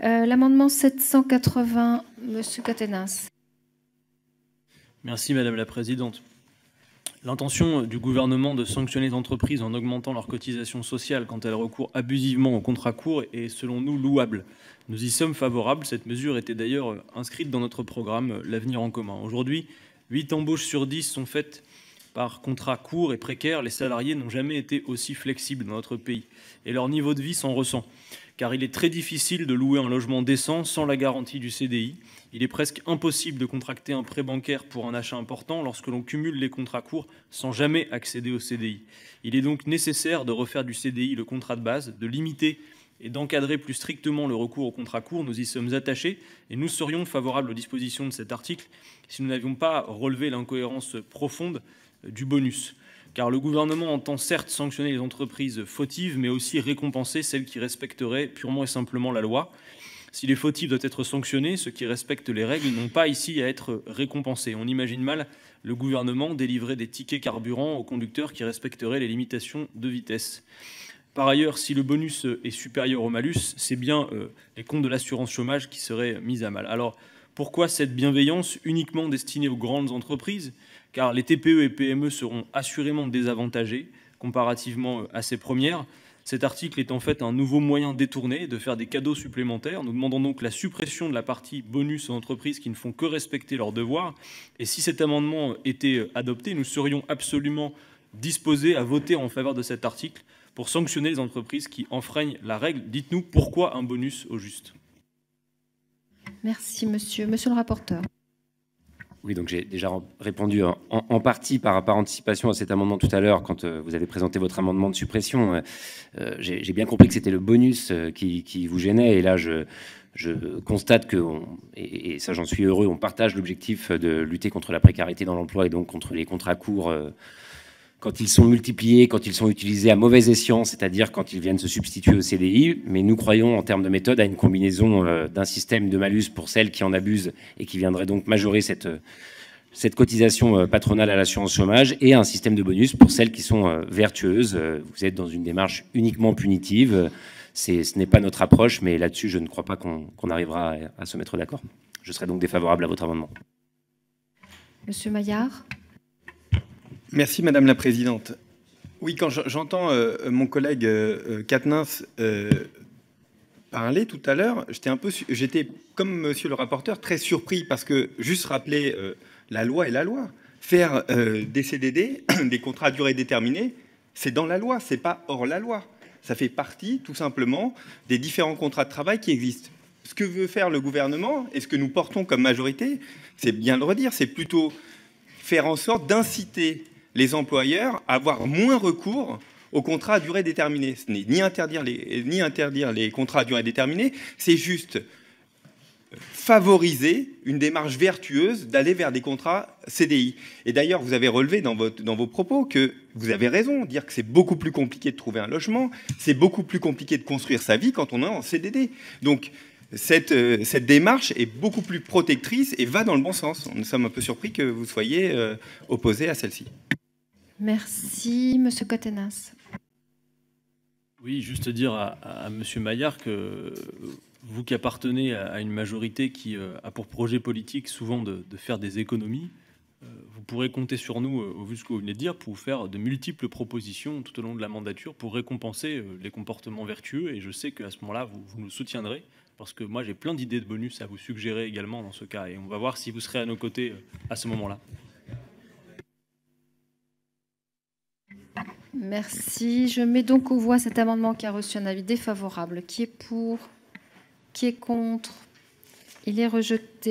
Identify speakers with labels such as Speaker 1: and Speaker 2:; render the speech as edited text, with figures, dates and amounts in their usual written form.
Speaker 1: L'amendement 780, Monsieur Catenas.
Speaker 2: Merci Madame la Présidente. L'intention du gouvernement de sanctionner les entreprises en augmentant leurs cotisations sociales quand elles recourent abusivement aux contrats courts est selon nous louable. Nous y sommes favorables. Cette mesure était d'ailleurs inscrite dans notre programme L'Avenir en commun. Aujourd'hui, 8 embauches sur 10 sont faites par contrats courts et précaires. Les salariés n'ont jamais été aussi flexibles dans notre pays et leur niveau de vie s'en ressent. Car il est très difficile de louer un logement décent sans la garantie du CDI. Il est presque impossible de contracter un prêt bancaire pour un achat important lorsque l'on cumule les contrats courts sans jamais accéder au CDI. Il est donc nécessaire de refaire du CDI le contrat de base, de limiter et d'encadrer plus strictement le recours aux contrats courts. Nous y sommes attachés et nous serions favorables aux dispositions de cet article si nous n'avions pas relevé l'incohérence profonde du bonus. Car le gouvernement entend certes sanctionner les entreprises fautives, mais aussi récompenser celles qui respecteraient purement et simplement la loi. Si les fautifs doivent être sanctionnés, ceux qui respectent les règles n'ont pas ici à être récompensés. On imagine mal le gouvernement délivrer des tickets carburant aux conducteurs qui respecteraient les limitations de vitesse. Par ailleurs, si le bonus est supérieur au malus, c'est bien les comptes de l'assurance chômage qui seraient mis à mal. Alors, pourquoi cette bienveillance uniquement destinée aux grandes entreprises ? Car les TPE et PME seront assurément désavantagées comparativement à ces premières. Cet article est en fait un nouveau moyen détourné de faire des cadeaux supplémentaires. Nous demandons donc la suppression de la partie bonus aux entreprises qui ne font que respecter leurs devoirs. Et si cet amendement était adopté, nous serions absolument disposés à voter en faveur de cet article pour sanctionner les entreprises qui enfreignent la règle. Dites-nous pourquoi un bonus au juste.
Speaker 1: Merci, monsieur. Monsieur le rapporteur.
Speaker 3: Oui, donc j'ai déjà répondu en partie par anticipation à cet amendement tout à l'heure quand vous avez présenté votre amendement de suppression. J'ai bien compris que c'était le bonus qui vous gênait. Et là, je constate que, et ça j'en suis heureux, on partage l'objectif de lutter contre la précarité dans l'emploi et donc contre les contrats courts quand ils sont multipliés, quand ils sont utilisés à mauvais escient, c'est-à-dire quand ils viennent se substituer au CDI. Mais nous croyons, en termes de méthode, à une combinaison d'un système de malus pour celles qui en abusent et qui viendraient donc majorer cette cotisation patronale à l'assurance chômage et un système de bonus pour celles qui sont vertueuses. Vous êtes dans une démarche uniquement punitive. Ce n'est pas notre approche, mais là-dessus, je ne crois pas qu'on arrivera à se mettre d'accord. Je serai donc défavorable à votre amendement.
Speaker 1: Monsieur Maillard.
Speaker 4: Merci Madame la Présidente. Oui, quand j'entends mon collègue Catenas parler tout à l'heure, j'étais comme Monsieur le rapporteur très surpris parce que juste rappeler la loi est la loi. Faire des CDD, des contrats à durée déterminée, c'est dans la loi, c'est pas hors la loi. Ça fait partie tout simplement des différents contrats de travail qui existent. Ce que veut faire le gouvernement et ce que nous portons comme majorité, c'est bien de le redire, c'est plutôt faire en sorte d'inciter les employeurs à avoir moins recours aux contrats à durée déterminée. Ce n'est ni interdire les contrats à durée déterminée, c'est juste favoriser une démarche vertueuse d'aller vers des contrats CDI. Et d'ailleurs, vous avez relevé dans vos propos que vous avez raison, dire que c'est beaucoup plus compliqué de trouver un logement, c'est beaucoup plus compliqué de construire sa vie quand on est en CDD. Donc, cette démarche est beaucoup plus protectrice et va dans le bon sens. Nous sommes un peu surpris que vous soyez opposé à celle-ci.
Speaker 1: Merci. Monsieur Catenas.
Speaker 2: Oui, juste dire à Monsieur Maillard que vous qui appartenez à une majorité qui a pour projet politique souvent de faire des économies, vous pourrez compter sur nous, au vu de ce que vous venez de dire, pour faire de multiples propositions tout au long de la mandature pour récompenser les comportements vertueux. Et je sais qu'à ce moment-là, vous nous soutiendrez, parce que moi, j'ai plein d'idées de bonus à vous suggérer également dans ce cas. Et on va voir si vous serez à nos côtés à ce moment-là.
Speaker 1: Merci. Je mets donc aux voix cet amendement qui a reçu un avis défavorable. Qui est pour ? Qui est contre ? Il est rejeté.